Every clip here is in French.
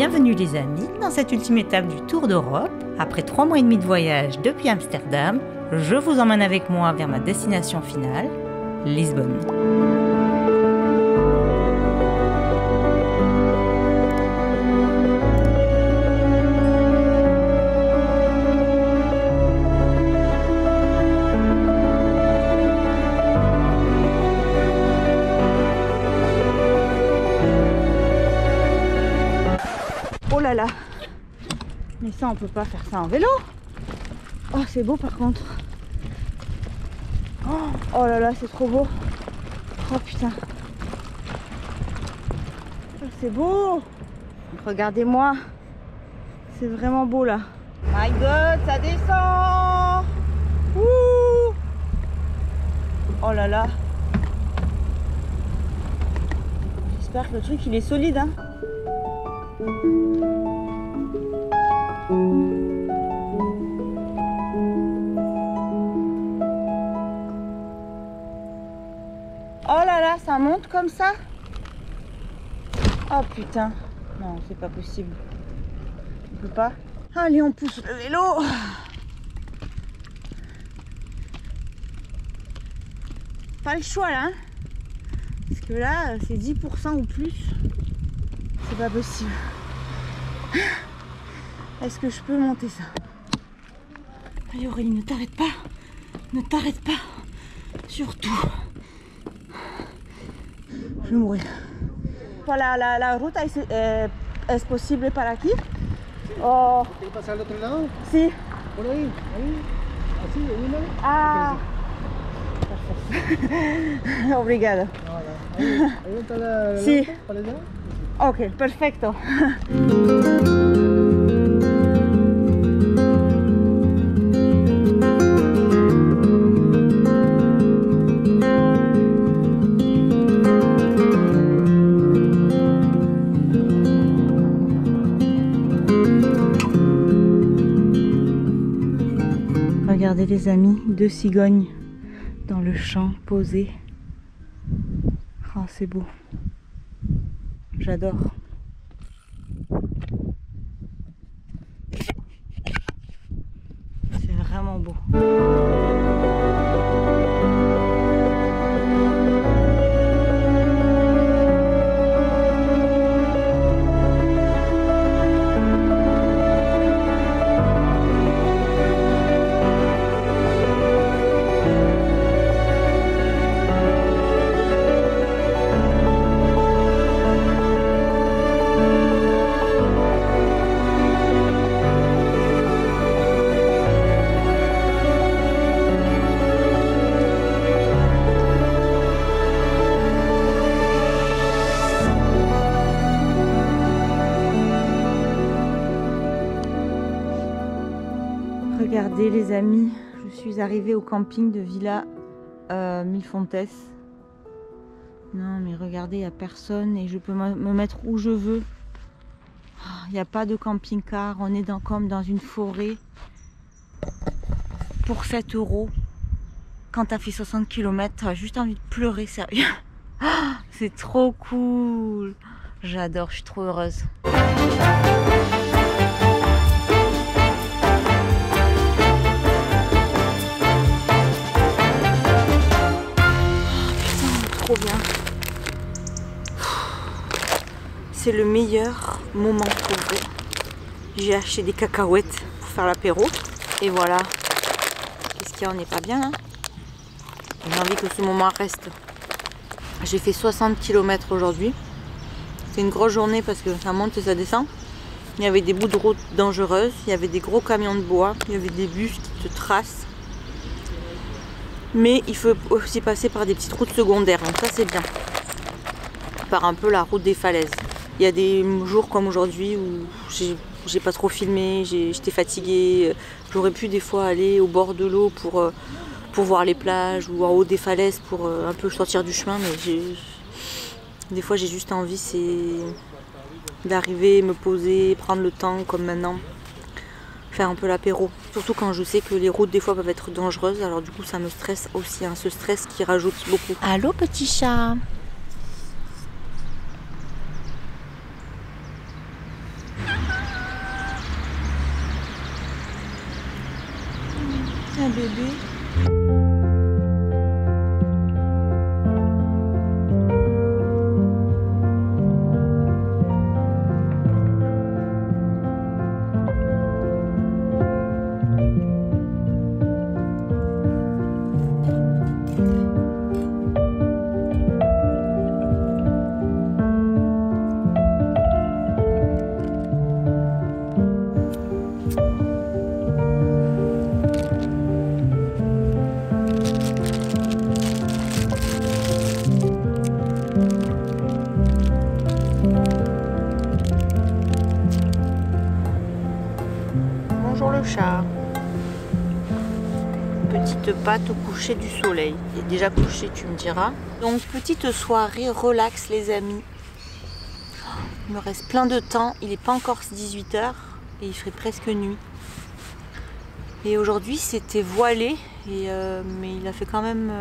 Bienvenue les amis dans cette ultime étape du Tour d'Europe. Après 3 mois et demi de voyage depuis Amsterdam, je vous emmène avec moi vers ma destination finale, Lisbonne. Oh là là, mais ça on peut pas faire ça en vélo. Oh c'est beau par contre. Oh là là, c'est trop beau. Oh putain. Oh, c'est beau. Regardez-moi. C'est vraiment beau là. My God, ça descend. Ouh. Oh là là. J'espère que le truc il est solide hein. Oh là là, ça monte comme ça. Oh putain. Non, c'est pas possible. On peut pas. Allez, on pousse le vélo. Pas le choix là. Hein, parce que là, c'est 10% ou plus. C'est pas possible. Est-ce que je peux monter ça? Allez Aurélie, ne t'arrête pas. Ne t'arrête pas. Surtout. Je vais mourir. Voilà, la route est possible par aquí. Oh. ¿Quieres pasar al otro lado? Sí. Por ahí, ahí. Así, de una. Ah. Perfecto. Obrigada. Ahí está la Sí. lampa, para allá. Ok, perfecto. Regardez les amis, 2 cigognes dans le champ posées. Oh, c'est beau. J'adore. C'est vraiment beau. Regardez les amis, je suis arrivée au camping de Villa Milfontes. Non mais regardez, il n'y a personne et je peux me mettre où je veux. Il n'y a pas de camping-car, on est comme dans une forêt. Pour 7 €, quand tu as fait 60 km, tu as juste envie de pleurer, sérieux. C'est trop cool. J'adore, je suis trop heureuse. Trop bien. C'est le meilleur moment pour vous. J'ai acheté des cacahuètes pour faire l'apéro. Et voilà. Qu'est-ce qu'il y a? On n'est pas bien hein. J'ai envie que ce moment reste. J'ai fait 60 km aujourd'hui. C'est une grosse journée parce que ça monte et ça descend. Il y avait des bouts de route dangereuses. Il y avait des gros camions de bois. Il y avait des bus qui te tracent. Mais il faut aussi passer par des petites routes secondaires, donc ça c'est bien. Par un peu la route des falaises. Il y a des jours comme aujourd'hui où j'ai pas trop filmé, j'étais fatiguée. J'aurais pu des fois aller au bord de l'eau pour voir les plages ou en haut des falaises pour un peu sortir du chemin. Mais des fois j'ai juste envie d'arriver, me poser, prendre le temps comme maintenant. Faire un peu l'apéro, surtout quand je sais que les routes des fois peuvent être dangereuses, alors du coup ça me stresse aussi, hein, ce stress qui rajoute beaucoup. Allô petit chat. profites pas au coucher du soleil. Il est déjà couché, tu me diras. Donc petite soirée relax les amis. Il me reste plein de temps, il n'est pas encore 18 h et il ferait presque nuit. Et aujourd'hui c'était voilé, mais il a fait quand même...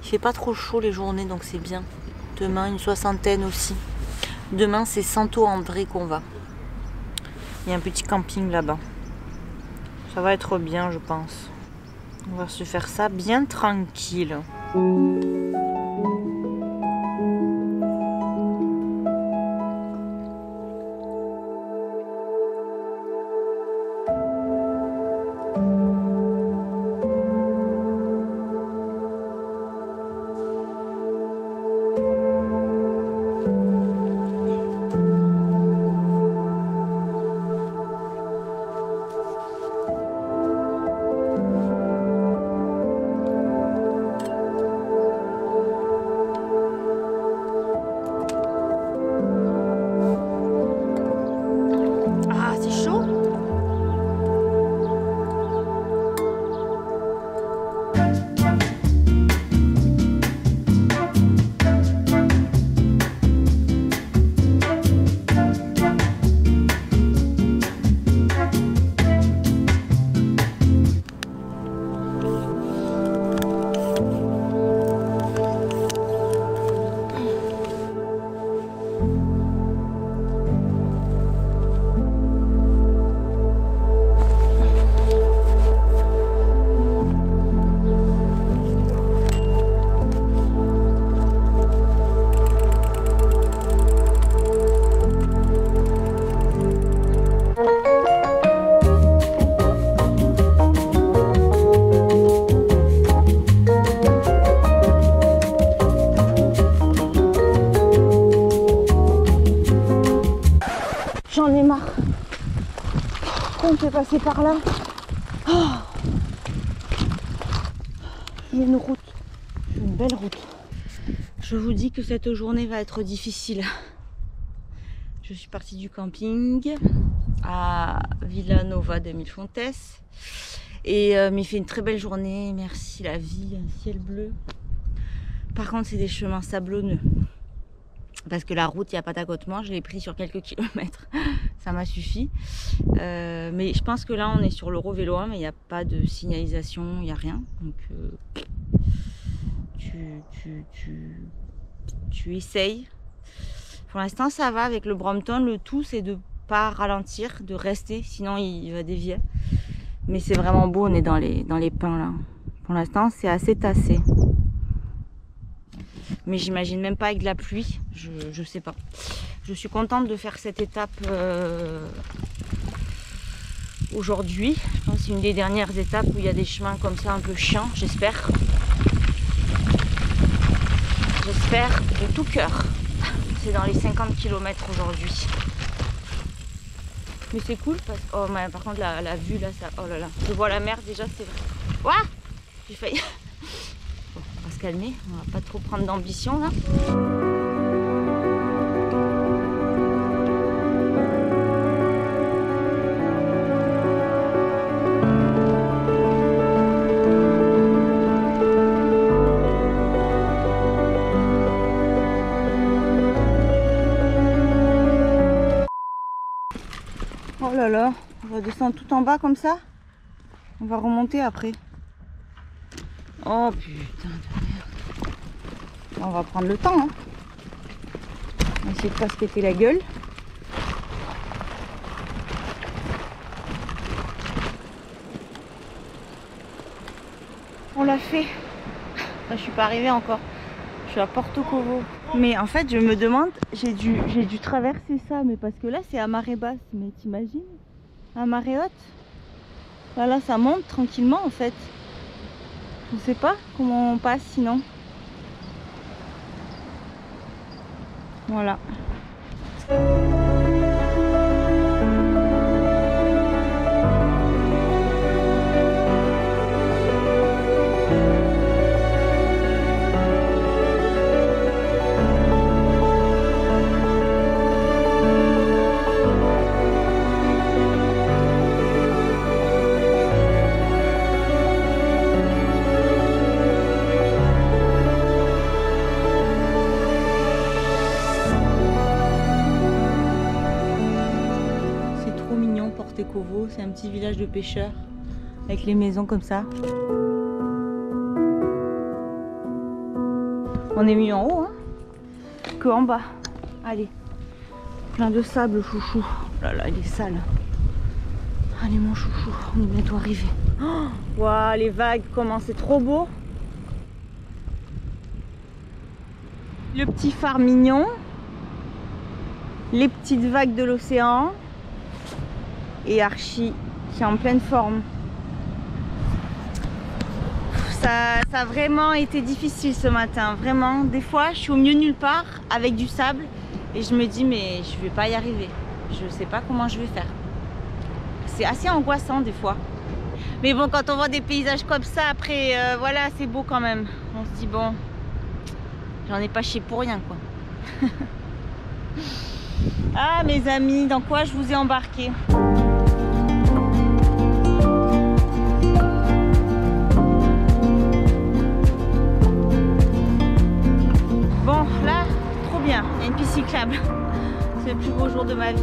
il fait pas trop chaud les journées donc c'est bien. Demain une soixantaine aussi. Demain c'est Santo-André qu'on va. Il y a un petit camping là-bas. Ça va être bien je pense. On va se faire ça bien tranquille. J'en ai marre. On peut passer par là. Oh. Il y a une route, une belle route. Je vous dis que cette journée va être difficile. Je suis partie du camping à Villanova de Milfontes. Et mais il fait une très belle journée, merci la vie, un ciel bleu. Par contre c'est des chemins sablonneux. Parce que la route, il n'y a pas d'accotement, je l'ai pris sur quelques kilomètres, ça m'a suffi. Mais je pense que là, on est sur l'Eurovélo 1, mais il n'y a pas de signalisation, il n'y a rien. Donc, tu essayes. Pour l'instant, ça va avec le Brompton. Le tout, c'est de ne pas ralentir, de rester, sinon il va dévier. Mais c'est vraiment beau, on est dans les pins là. Pour l'instant, c'est assez tassé. Mais j'imagine même pas avec de la pluie, je sais pas. Je suis contente de faire cette étape aujourd'hui. Je pense que c'est une des dernières étapes où il y a des chemins comme ça un peu chiants, j'espère. J'espère de tout cœur. C'est dans les 50 km aujourd'hui. Mais c'est cool parce que... Oh, mais par contre la vue là, ça... Oh là là. Je vois la mer déjà, c'est vrai. Ouah, j'ai failli... On va se calmer, on va pas trop prendre d'ambition là. Oh là là, on va descendre tout en bas comme ça. On va remonter après. Oh putain de merde. On va prendre le temps. Hein. On va essayer de pas se péter la gueule. On l'a fait. Là, je suis pas arrivée encore. Je suis à Porto Covo. Mais en fait, je me demande, j'ai dû traverser ça, mais parce que là, c'est à marée basse. Mais t'imagines? À marée haute. Là, ça monte tranquillement en fait. Je sais pas comment on passe sinon. Voilà. Kovo, c'est un petit village de pêcheurs avec les maisons comme ça. On est mis en haut, hein, que en bas. Allez, plein de sable, chouchou. Oh là là, il est sale. Allez mon chouchou, on est bientôt arrivé. Oh, wow, les vagues, comment c'est trop beau. Le petit phare mignon. Les petites vagues de l'océan. Et Archie qui est en pleine forme. Ça a vraiment été difficile ce matin, vraiment. Des fois, je suis au milieu de nulle part avec du sable et je me dis mais je vais pas y arriver. Je sais pas comment je vais faire. C'est assez angoissant des fois. Mais bon, quand on voit des paysages comme ça, après, voilà, c'est beau quand même. On se dit bon, j'en ai pas chié pour rien quoi. Ah mes amis, dans quoi je vous ai embarqué? Bon, là, trop bien. Il y a une piste cyclable. C'est le plus beau jour de ma vie.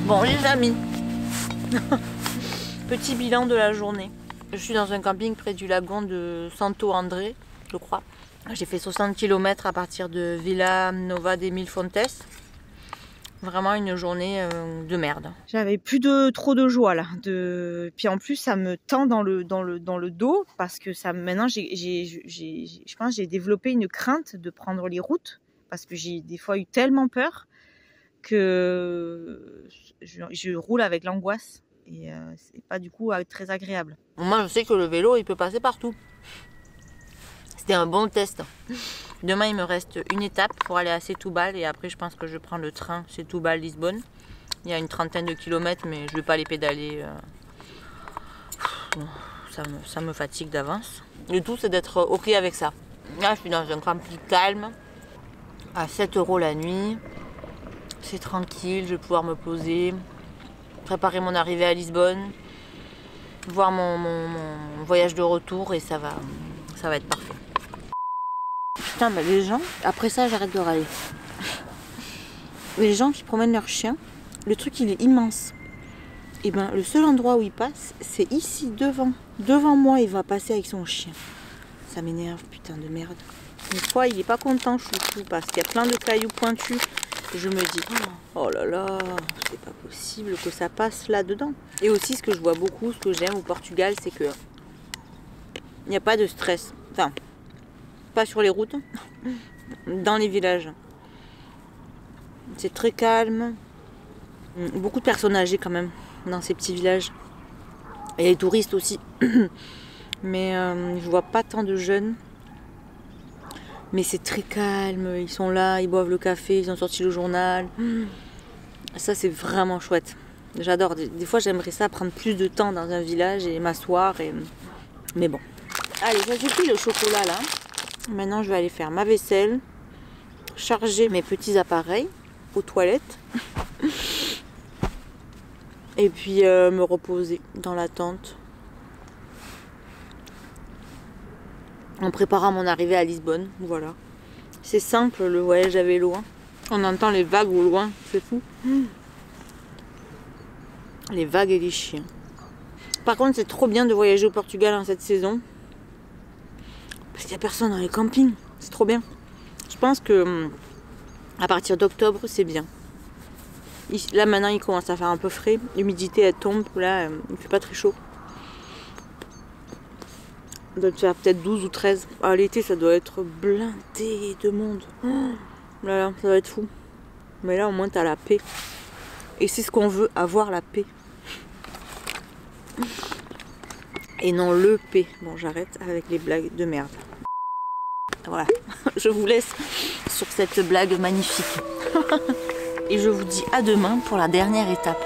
Bon, les amis, petit bilan de la journée. Je suis dans un camping près du lagon de Santo André, je crois. J'ai fait 60 km à partir de Vila Nova des Mille Fontes. Vraiment une journée de merde. J'avais plus trop de joie là. Puis en plus ça me tend dans le dos parce que ça maintenant je pense que j'ai développé une crainte de prendre les routes parce que j'ai des fois eu tellement peur que je roule avec l'angoisse et c'est pas du coup très agréable. Moi je sais que le vélo il peut passer partout. C'était un bon test. Demain, il me reste une étape pour aller à Setúbal et après, je pense que je prends le train Setúbal-Lisbonne. Il y a une trentaine de kilomètres, mais je ne vais pas les pédaler. Ça me fatigue d'avance. Le tout, c'est d'être OK avec ça. Là, je suis dans un camping calme, à 7 € la nuit. C'est tranquille, je vais pouvoir me poser, préparer mon arrivée à Lisbonne, voir mon voyage de retour et ça va être parfait. Putain, bah les gens, après ça j'arrête de râler. Les gens qui promènent leur chien, le truc il est immense. Et ben le seul endroit où il passe, c'est ici devant. Devant moi, il va passer avec son chien. Ça m'énerve, putain de merde. Une fois, il est pas content, chouchou, parce qu'il y a plein de cailloux pointus. Et je me dis, oh là là, c'est pas possible que ça passe là-dedans. Et aussi, ce que je vois beaucoup, ce que j'aime au Portugal, c'est que il n'y a pas de stress. Enfin, pas sur les routes, dans les villages. C'est très calme. Beaucoup de personnes âgées quand même dans ces petits villages. Et les touristes aussi. Mais je vois pas tant de jeunes. Mais c'est très calme. Ils sont là, ils boivent le café, ils ont sorti le journal. Ça c'est vraiment chouette. J'adore. Des fois j'aimerais ça prendre plus de temps dans un village et m'asseoir. Mais bon. Allez, ça suffit le chocolat là. Maintenant, je vais aller faire ma vaisselle, charger mes petits appareils aux toilettes et puis me reposer dans la tente en préparant mon arrivée à Lisbonne. Voilà. C'est simple le voyage à vélo. Hein. On entend les vagues au loin, c'est fou. Les vagues et les chiens. Par contre, c'est trop bien de voyager au Portugal en cette saison. Parce qu'il n'y a personne dans les campings. C'est trop bien. Je pense que à partir d'octobre, c'est bien. Là, maintenant, il commence à faire un peu frais. L'humidité, elle tombe. Là, il ne fait pas très chaud. Il doit faire peut-être 12 ou 13. Ah, l'été, ça doit être blindé de monde. Oh là là, ça va être fou. Mais là, au moins, tu as la paix. Et c'est ce qu'on veut, avoir la paix. Et non le paix. Bon, j'arrête avec les blagues de merde. Voilà, je vous laisse sur cette blague magnifique. Et je vous dis à demain pour la dernière étape.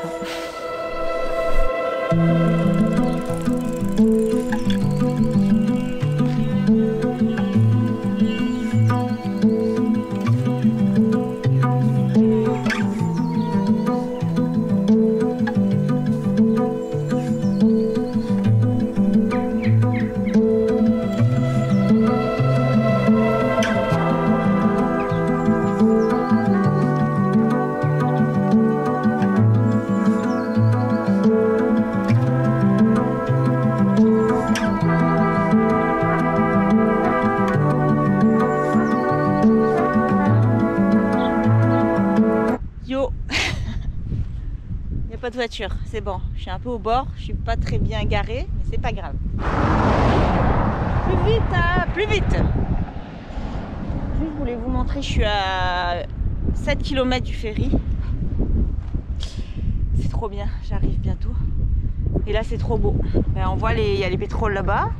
pas de voiture, c'est bon. Je suis un peu au bord, je suis pas très bien garée, mais c'est pas grave. Plus vite, hein, plus vite. Je voulais vous montrer, je suis à 7 km du ferry. C'est trop bien, j'arrive bientôt. Et là c'est trop beau. Ben, on voit il y a les pétroles là-bas,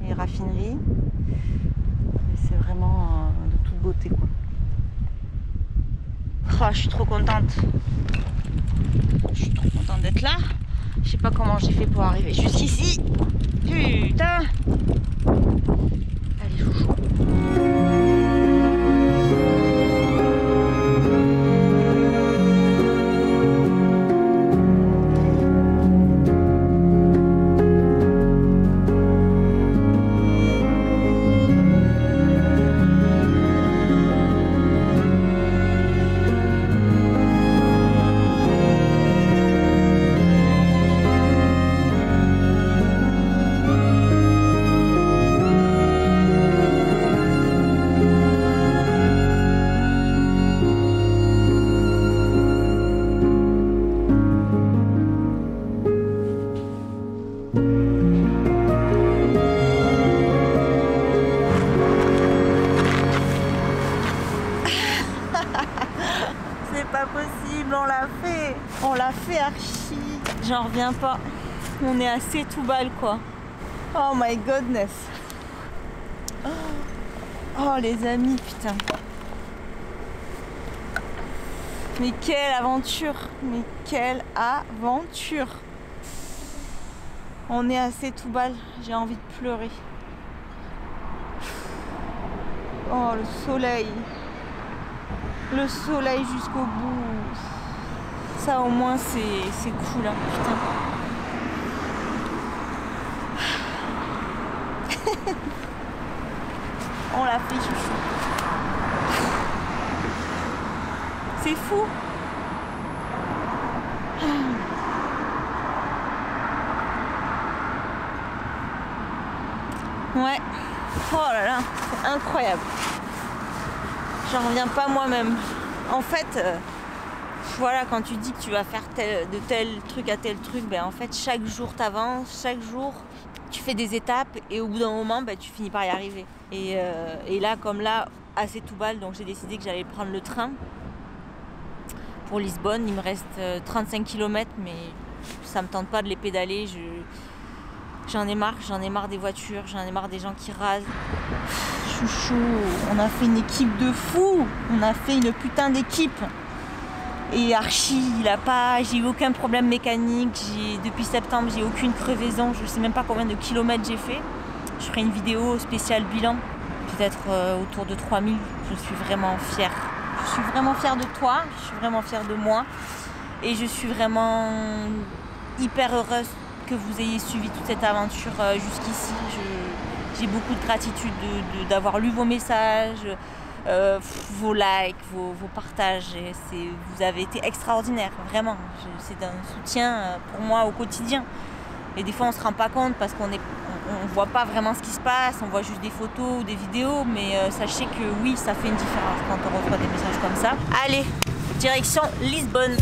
les raffineries. C'est vraiment de toute beauté quoi. Oh, je suis trop contente. Je suis trop contente d'être là. Je sais pas comment j'ai fait pour arriver jusqu'ici. Putain. Allez chouchou. On l'a fait Archie. J'en reviens pas. On est assez tout balle quoi. Oh my goodness. Oh les amis, putain. Mais quelle aventure. Mais quelle aventure. On est assez tout balle. J'ai envie de pleurer. Oh le soleil. Le soleil jusqu'au bout. Ça au moins c'est cool hein, putain. On l'a fait chouchou. C'est fou. Ouais. Oh là là, c'est incroyable. J'en reviens pas moi-même. En fait, voilà, quand tu dis que tu vas faire de tel truc à tel truc, ben en fait chaque jour t'avances, chaque jour tu fais des étapes et au bout d'un moment ben, tu finis par y arriver. Et là, comme là, assez tout balle, donc j'ai décidé que j'allais prendre le train pour Lisbonne. Il me reste 35 km, mais ça me tente pas de les pédaler. J'en ai marre des voitures, j'en ai marre des gens qui rasent. Chouchou, on a fait une équipe de fous, on a fait une putain d'équipe. Et Archie, j'ai eu aucun problème mécanique, depuis septembre j'ai aucune crevaison, je sais même pas combien de kilomètres j'ai fait. Je ferai une vidéo spéciale bilan, peut-être autour de 3000, je suis vraiment fière. Je suis vraiment fière de toi, je suis vraiment fière de moi. Et je suis vraiment hyper heureuse que vous ayez suivi toute cette aventure jusqu'ici. J'ai beaucoup de gratitude d'avoir lu vos messages, vos likes, vos partages. Vous avez été extraordinaires, vraiment. C'est un soutien pour moi au quotidien. Et des fois on ne se rend pas compte parce qu'on ne voit pas vraiment ce qui se passe, on voit juste des photos ou des vidéos, mais sachez que oui, ça fait une différence quand on reçoit des messages comme ça. Allez, direction Lisbonne.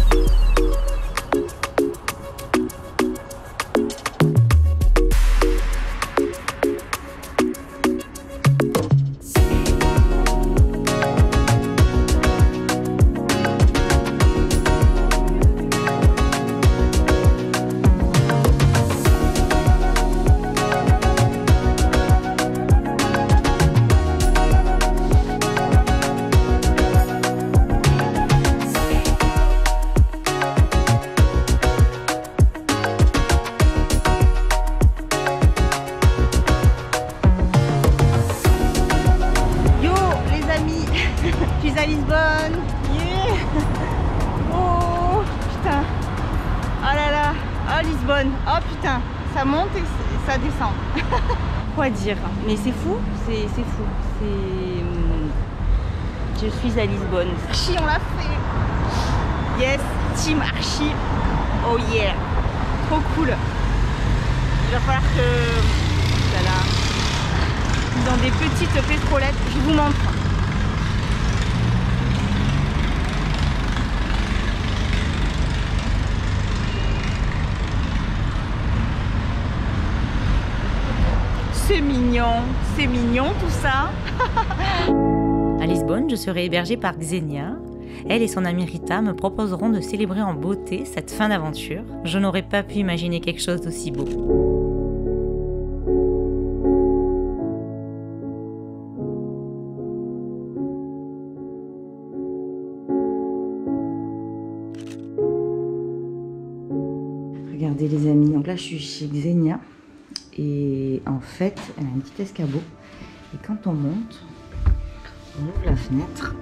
À Lisbonne, yeah. Oh putain, oh là là, oh Lisbonne, oh putain, ça monte et ça descend. Quoi dire, mais c'est fou, c'est fou, je suis à Lisbonne. Archie, on l'a fait. Yes, team Archie, oh yeah, trop cool. Il va falloir que, voilà, ils ont des petites pétrolettes, je vous montre. c'est mignon tout ça. À Lisbonne, je serai hébergée par Ksenia. Elle et son amie Rita me proposeront de célébrer en beauté cette fin d'aventure. Je n'aurais pas pu imaginer quelque chose d'aussi beau. Regardez les amis, donc là je suis chez Ksenia et en fait elle a un petit escabeau et quand on monte, on ouvre la fenêtre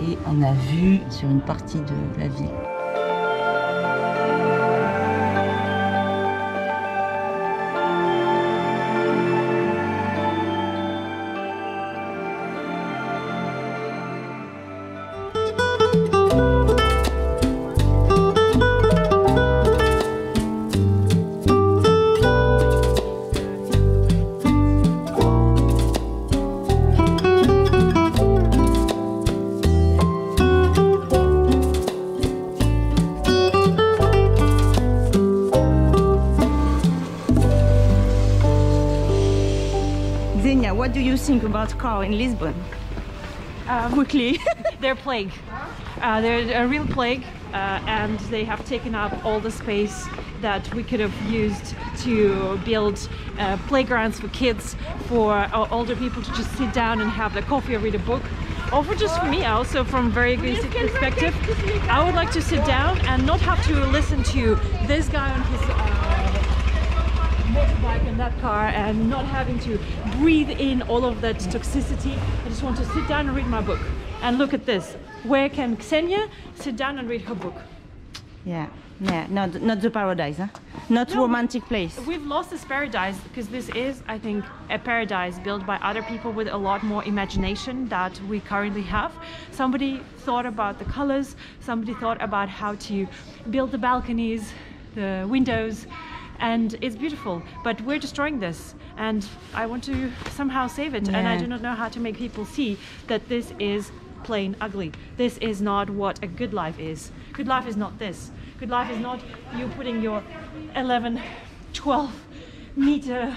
et on a vue sur une partie de la ville. Ksenia, what do you think about car in Lisbon? Quickly. They're plague. They're a real plague, and they have taken up all the space that we could have used to build playgrounds for kids, for older people to just sit down and have their coffee or read a book. Or for just for me also, from a very egoistic perspective, I would like to sit down and not have to listen to this guy on his motorbike and that car, and not having to breathe in all of that toxicity. I just want to sit down and read my book. And look at this. Where can Ksenia sit down and read her book? Yeah, not the paradise, huh? Not No, romantic place. We've lost this paradise because this is, I think, a paradise built by other people with a lot more imagination that we currently have. Somebody thought about the colors, somebody thought about how to build the balconies, the windows, and it's beautiful, but we're destroying this, and I want to somehow save it. And I do not know how to make people see that this is plain ugly. This is not what a good life is. Good life is not this. Good life is not you putting your 11, 12 meter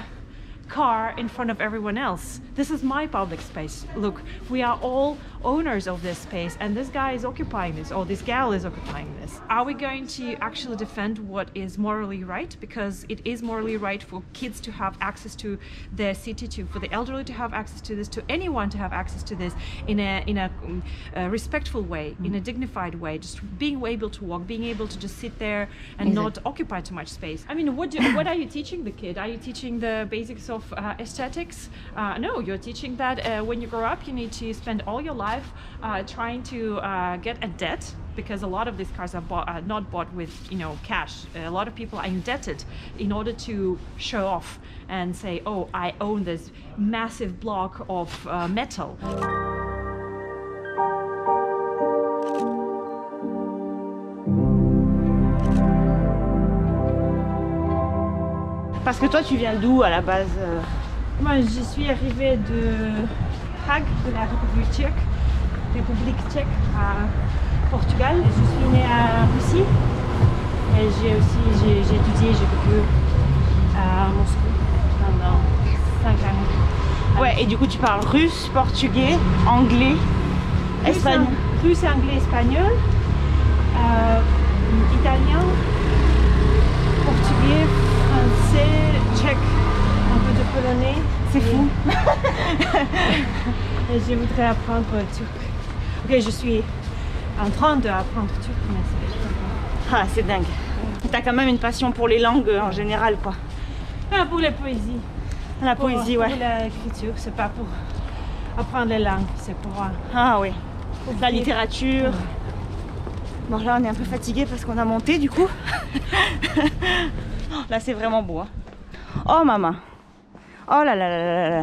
car in front of everyone else. This is my public space. Look, we are all owners of this space, and this guy is occupying this, or this gal is occupying this. Are we going to actually defend what is morally right? Because it is morally right for kids to have access to their city, for the elderly to have access to this, to anyone to have access to this in a respectful way, in a dignified way, just being able to walk, being able to just sit there and not occupy too much space. I mean, what are you teaching the kid? Are you teaching the basics of aesthetics? No, you're teaching that when you grow up, you need to spend all your life trying to get a debt, because a lot of these cars are not bought with, you know, cash. A lot of people are indebted in order to show off and say, oh, I own this massive block of metal. Parce que toi, tu viens d'où à la base? Moi, je suis arrivée de Prague, de la République tchèque à Portugal. Je suis née à Russie et j'ai étudié, j'ai vécu à Moscou pendant 5 ans. Ouais, et du coup, tu parles russe, portugais, anglais, espagnol. Russe, anglais, espagnol, italien, portugais, français, tchèque, un peu de polonais. C'est fou. Et je voudrais apprendre turc. Ok, je suis en train d'apprendre turc, mais c'est Ah, c'est dingue. T'as quand même une passion pour les langues en général, quoi. Ah, pour la poésie. La poésie, ouais. Pour l'écriture, c'est pas pour apprendre les langues, c'est pour... Ah oui. La littérature. Ouais. Bon, là, on est un peu fatigué parce qu'on a monté, du coup. Là, c'est vraiment beau. Hein. Oh, maman. Oh là là là là là.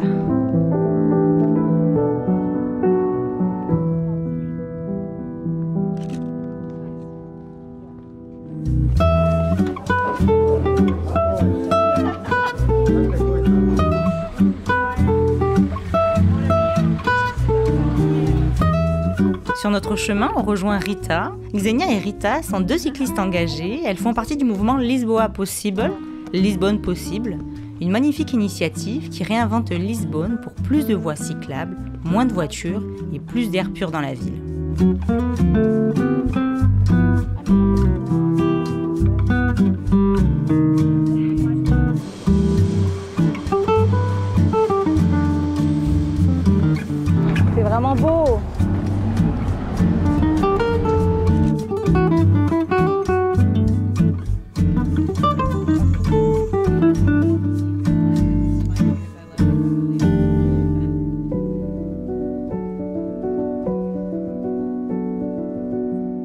Sur notre chemin, on rejoint Rita. Ksenia et Rita sont deux cyclistes engagées. Elles font partie du mouvement Lisboa Possìvel, Lisbonne Possible, Une magnifique initiative qui réinvente Lisbonne pour plus de voies cyclables, moins de voitures et plus d'air pur dans la ville. C'est vraiment beau.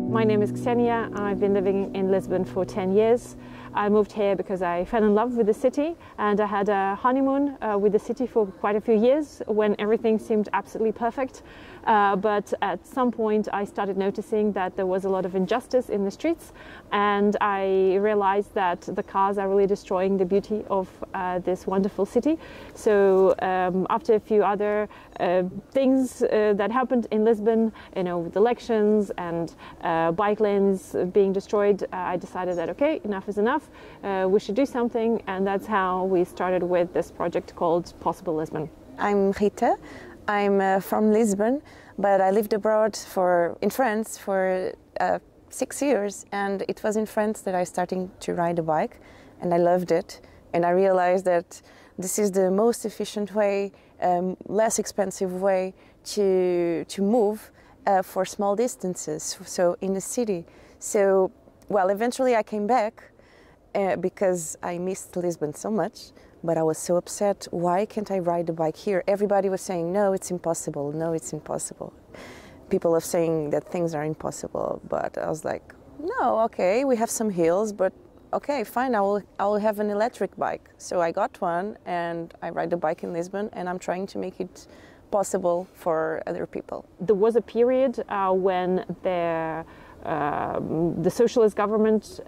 My name is Ksenia. I've been living in Lisbon for 10 years. I moved here because I fell in love with the city, and I had a honeymoon with the city for quite a few years when everything seemed absolutely perfect. But at some point I started noticing that there was a lot of injustice in the streets, and I realized that the cars are really destroying the beauty of this wonderful city. So after a few other things that happened in Lisbon, you know, with elections and bike lanes being destroyed, I decided that okay, enough is enough. We should do something, and that's how we started with this project called Possible Lisbon. I'm Rita. I'm from Lisbon, but I lived abroad in France for 6 years, and it was in France that I started to ride a bike, and I loved it. And I realized that this is the most efficient way, less expensive way to move for small distances, so in the city. So, well, eventually I came back because I missed Lisbon so much. But I was so upset, why can't I ride the bike here? Everybody was saying, no, it's impossible, no, it's impossible. People are saying that things are impossible, but I was like, no, okay, we have some hills, but okay, fine, I will have an electric bike. So I got one, and I ride the bike in Lisbon, and I'm trying to make it possible for other people. There was a period when the socialist government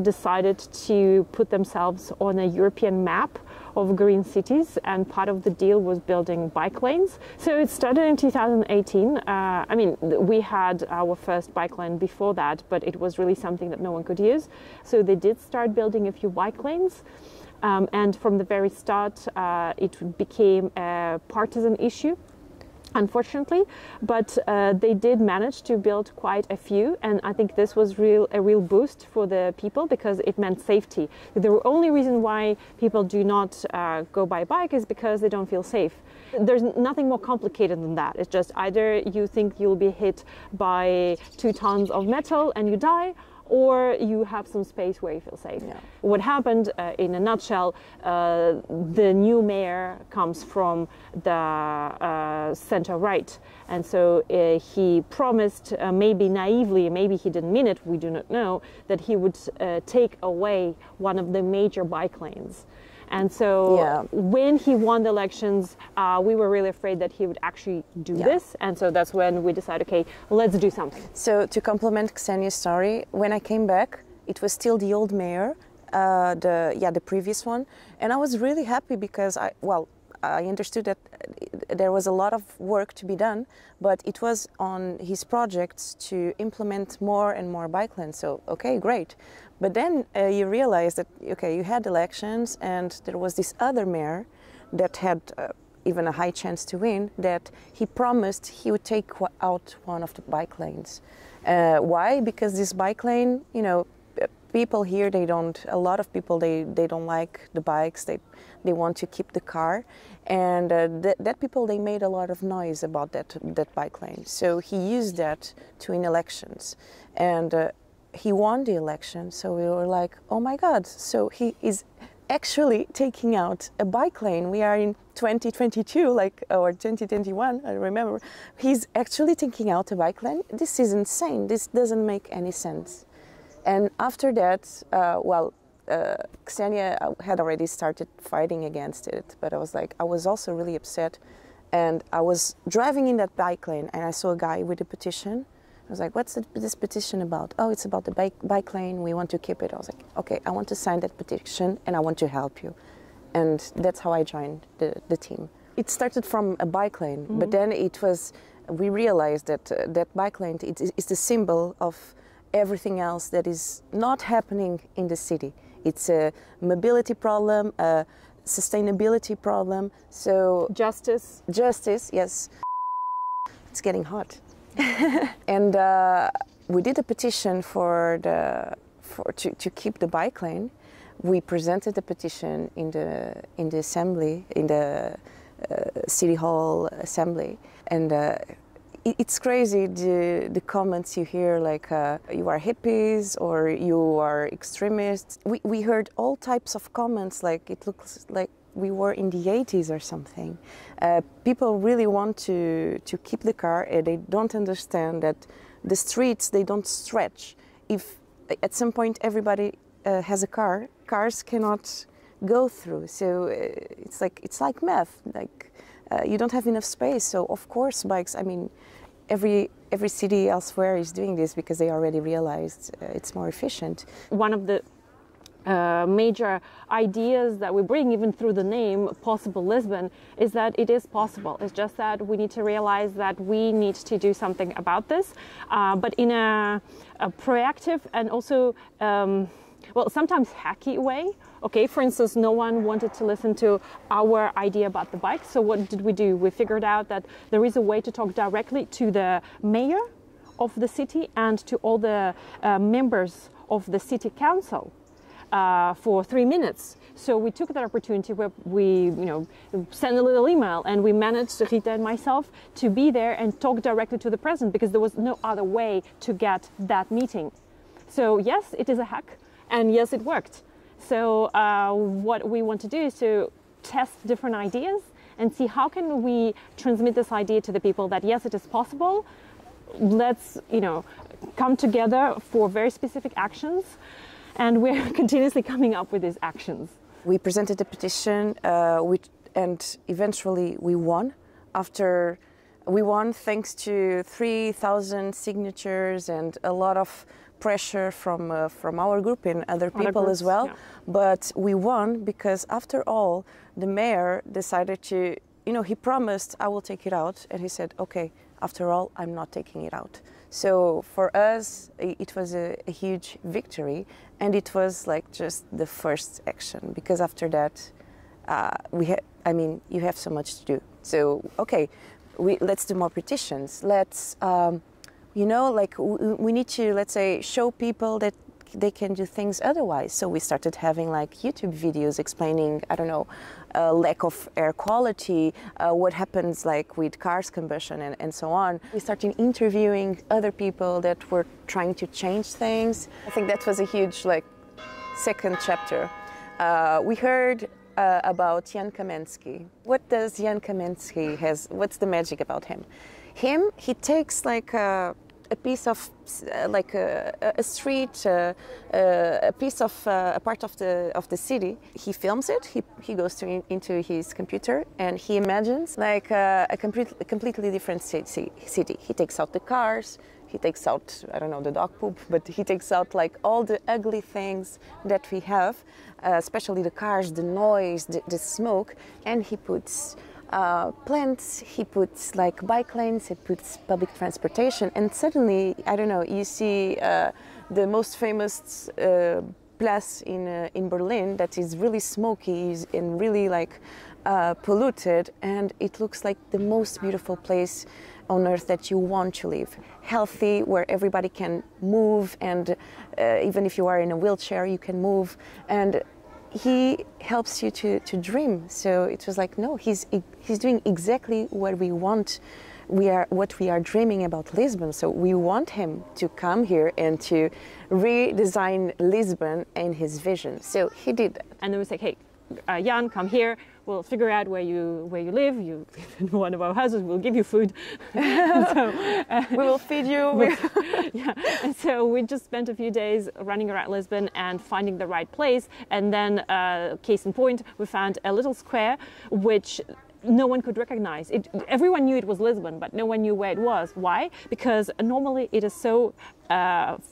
decided to put themselves on a European map of green cities, and part of the deal was building bike lanes. So it started in 2018. I mean, we had our first bike lane before that, but it was really something that no one could use. So they did start building a few bike lanes. And from the very start, it became a partisan issue, unfortunately, but they did manage to build quite a few, and I think this was a real boost for the people because it meant safety. The only reason why people do not go by bike is because they don't feel safe. There's nothing more complicated than that. It's just either you think you'll be hit by 2 tons of metal and you die, or you have some space where you feel safe. Yeah. What happened, in a nutshell, the new mayor comes from the center right, and so he promised, maybe naively, maybe he didn't mean it, we do not know, that he would take away one of the major bike lanes. And so when he won the elections, we were really afraid that he would actually do this. And so that's when we decided, okay, let's do something. So to complement Ksenia's story, when I came back, it was still the old mayor, the previous one. And I was really happy because I understood that there was a lot of work to be done, but it was on his projects to implement more and more bike lanes. So, okay, great. But then you realize that, okay, you had elections and there was this other mayor that had even a high chance to win, that he promised he would take out one of the bike lanes. Why? Because this bike lane, you know, people here, a lot of people, they don't like the bikes, they want to keep the car. And that people, they made a lot of noise about that bike lane. So he used that to win elections. And he won the election, so we were like, oh my God, so he is actually taking out a bike lane. We are in 2022, or 2021, I remember. He's actually taking out a bike lane. This is insane. This doesn't make any sense. And after that, Ksenia had already started fighting against it, but I was also really upset. And I was driving in that bike lane and I saw a guy with a petition. I was like, what's this petition about? Oh, it's about the bike lane, we want to keep it. I was like, okay, I want to sign that petition and I want to help you. And that's how I joined the team. It started from a bike lane, but then we realized that that bike lane is the symbol of everything else that is not happening in the city. It's a mobility problem, sustainability problem. So Justice. justice, yes. It's getting hot. And we did a petition to keep the bike lane. We presented the petition in the assembly, in the city hall assembly, and it's crazy the comments you hear, like you are hippies or you are extremists. We heard all types of comments, like it looks like we were in the 80s or something. People really want to keep the car, and they don't understand that the streets, they don't stretch. If at some point everybody has a car, cars cannot go through. So it's like math. Like you don't have enough space. So of course bikes. I mean, every city elsewhere is doing this because they already realized it's more efficient. One of the major ideas that we bring, even through the name Possible Lisbon, is that it is possible. It's just that we need to realize that we need to do something about this, but in a proactive and also well, sometimes hacky way. Okay, for instance, no one wanted to listen to our idea about the bike, so what did we do? We figured out that there is a way to talk directly to the mayor of the city and to all the members of the city council for 3 minutes. So we took that opportunity where we, sent a little email, and we managed, Rita and myself, to be there and talk directly to the president, because there was no other way to get that meeting. So yes, it is a hack, and yes, it worked. So what we want to do is to test different ideas and see how can we transmit this idea to the people that yes, it is possible. Let's come together for very specific actions, and we're continuously coming up with these actions. We presented a petition, and eventually we won. We won thanks to 3,000 signatures and a lot of pressure from our group and other people as well. Yeah. But we won because after all, the mayor decided to, he promised, I will take it out. And he said, okay, after all, I'm not taking it out. So for us, it was a huge victory. And it was like just the first action, because after that, you have so much to do. So, okay, let's do more petitions. Let's, we need to, let's say, show people that they can do things otherwise. So we started having like YouTube videos explaining, lack of air quality, what happens like with cars combustion and so on. We started interviewing other people that were trying to change things. I think that was a huge second chapter. We heard about Jan Kamensky. What does Jan Kamensky has? What's the magic about him? He takes a piece of a street, a piece of a part of the city. He films it. He goes into his computer and he imagines a completely different city. He takes out the cars. He takes out, the dog poop, but he takes out all the ugly things that we have, especially the cars, the noise, the smoke, and he puts plants, he puts bike lanes, he puts public transportation, and suddenly, you see the most famous place in Berlin that is really smoky and really polluted, and it looks like the most beautiful place on earth that you want to live. Healthy, where everybody can move, and even if you are in a wheelchair, you can move. And he helps you to dream. So it was no, he's doing exactly what we want. What we are dreaming about Lisbon. So we want him to come here and to redesign Lisbon in his vision. So he did that. And then we say, hey, Jan, come here. We'll figure out where you live. You live in one of our houses. We'll give you food. We will feed you. Yeah. And so we just spent a few days running around Lisbon and finding the right place. And then, case in point, we found a little square which no one could recognize. Everyone knew it was Lisbon, but no one knew where it was. Why? Because normally it is so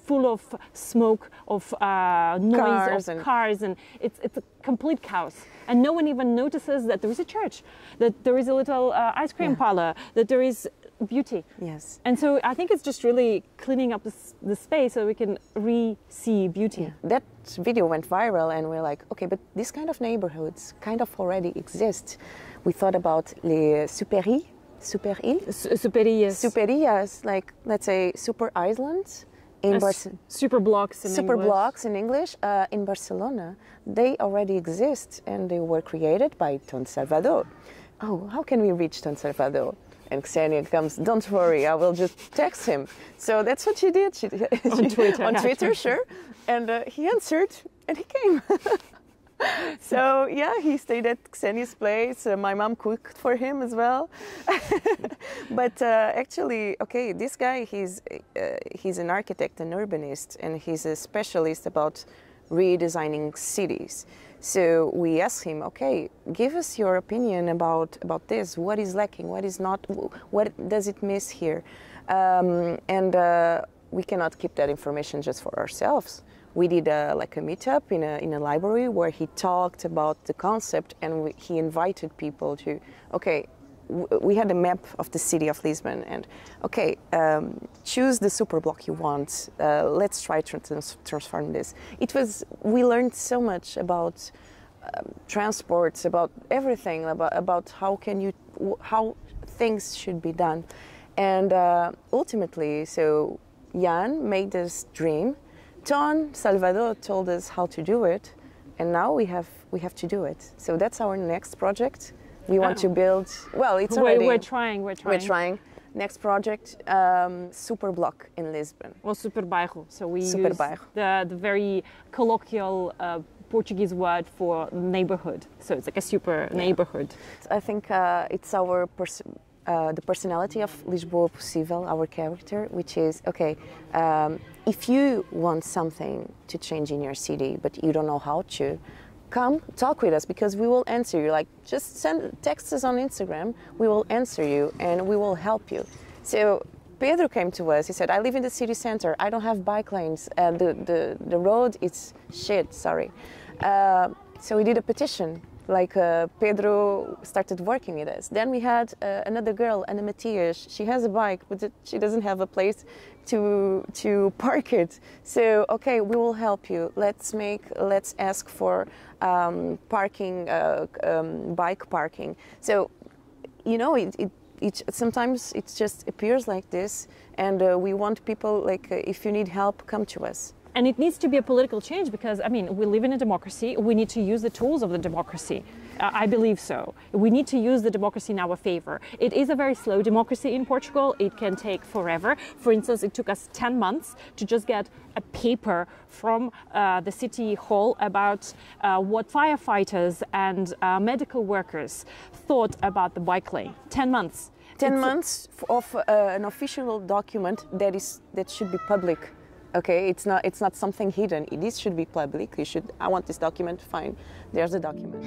full of smoke, of noise, of cars, and it's a complete chaos. And no one even notices that there is a church, that there is a little ice cream parlor, that there is beauty. Yes. And so I think it's just really cleaning up the space so we can re-see beauty. Yeah. That video went viral and we're like, okay, but this kind of neighborhoods kind of already exist. We thought about les superilles, superillas, like let's say super islands in Barcelona. Super blocks in Super English. blocks in English. In Barcelona, they already exist and they were created by Ton Salvador. Oh, how can we reach Ton Salvador? And Ksenia comes, don't worry, I will just text him. So that's what she did. On Twitter. On Twitter, sure. And he answered and he came. So yeah, he stayed at Ksenia's place. My mom cooked for him as well. But actually, okay, this guy, he's an architect and urbanist, and he's a specialist about redesigning cities. So we asked him, okay, give us your opinion about this. What is lacking? What is not? What does it miss here? And we cannot keep that information just for ourselves. We did like a meetup in a library where he talked about the concept, and he invited people to, okay, we had a map of the city of Lisbon, and okay, choose the super block you want. Let's try to transform this. We learned so much about transports, about everything, about how things should be done, and ultimately, so Jan made this dream. Ton Salvador told us how to do it, and now we have to do it. So that's our next project. We want to build. Well, it's already. We're trying. We're trying. Next project, super block in Lisbon. Or super bairro. So we super use bairro. the very colloquial Portuguese word for neighborhood. So it's like a super neighborhood. I think it's our the personality of Lisboa Possìvel, our character, which is, okay, if you want something to change in your city, but you don't know how to, come talk with us, because we will answer you. Like, just text us on Instagram, we will answer you and we will help you. So Pedro came to us, he said, I live in the city center, I don't have bike lanes, the road is shit, sorry. So we did a petition. Like Pedro started working with us. Then we had another girl, Ana Matias. She has a bike, but she doesn't have a place to park it. So okay, we will help you. Let's ask for parking, bike parking. So you know, sometimes it just appears like this, and we want people, like, if you need help, come to us. And it needs to be a political change because, I mean, we live in a democracy. We need to use the tools of the democracy. I believe so. We need to use the democracy in our favor. It is a very slow democracy in Portugal. It can take forever. For instance, it took us 10 months to just get a paper from the city hall about what firefighters and medical workers thought about the bike lane. 10 months. 10 months of an official document that should be public. Okay, it's not something hidden. This should be public. I want this document. Fine, there's a document.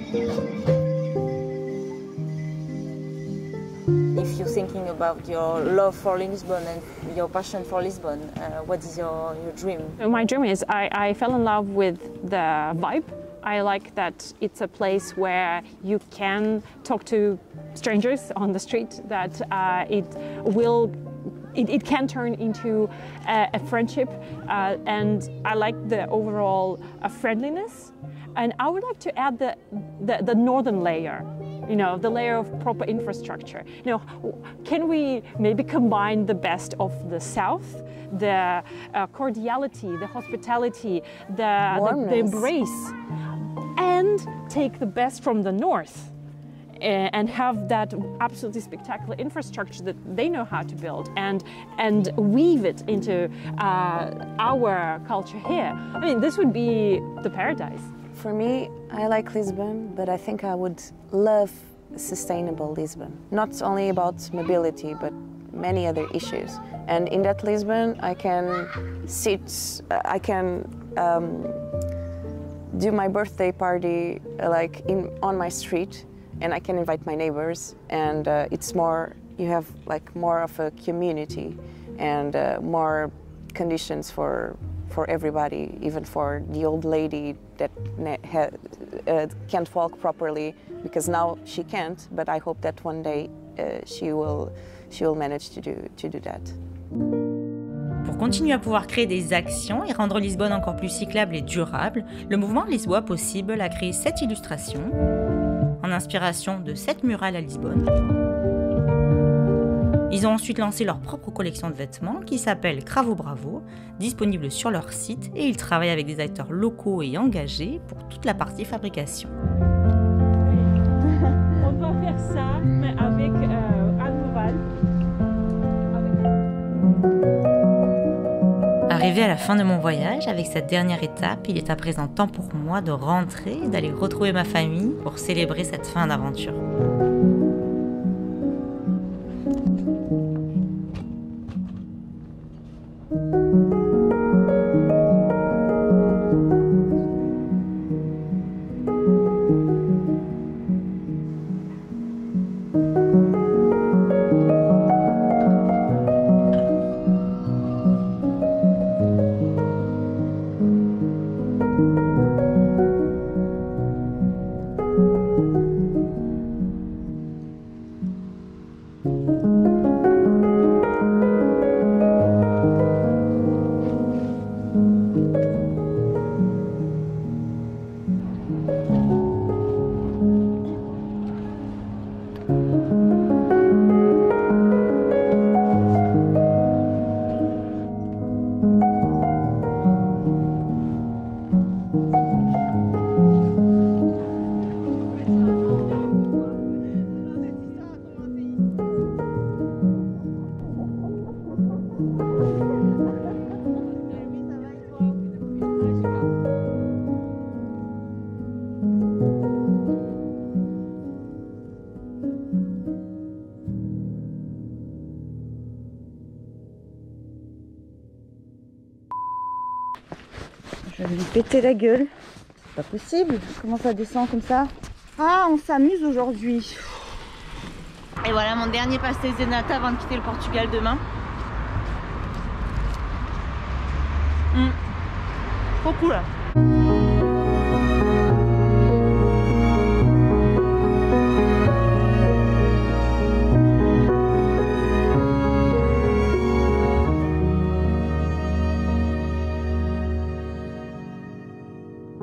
If you're thinking about your love for Lisbon and your passion for Lisbon, what is your dream? My dream is I fell in love with the vibe. I like that it's a place where you can talk to strangers on the street, that it can turn into a friendship, and I like the overall friendliness. And I would like to add the northern layer, you know, the layer of proper infrastructure. You know, can we maybe combine the best of the south, the cordiality, the hospitality, the embrace, and take the best from the north? And have that absolutely spectacular infrastructure that they know how to build, and weave it into our culture here. I mean, this would be the paradise. For me, I like Lisbon, but I think I would love sustainable Lisbon. Not only about mobility, but many other issues. And in that Lisbon, I can do my birthday party like on my street, and I can invite my neighbors, and it's more, you have like more of a community and more conditions for everybody, even for the old lady that can't walk properly, because now she can't, but I hope that one day she will she will manage to do that. Pour continuer à pouvoir créer des actions et rendre Lisbonne encore plus cyclable et durable, le mouvement Lisboa Possìvel a créé 7 illustrations en inspiration de 7 murales à Lisbonne. Ils ont ensuite lancé leur propre collection de vêtements qui s'appelle Cravo Bravo, disponible sur leur site, et ils travaillent avec des acteurs locaux et engagés pour toute la partie fabrication. On va faire ça, mais avec un cheval. Arrivé à la fin de mon voyage, avec cette dernière étape, il est à présent temps pour moi de rentrer et d'aller retrouver ma famille pour célébrer cette fin d'aventure. Je vais lui péter la gueule. C'est pas possible. Comment ça descend comme ça? Ah, on s'amuse aujourd'hui. Et voilà mon dernier pastel de nata avant de quitter le Portugal demain. Trop cool.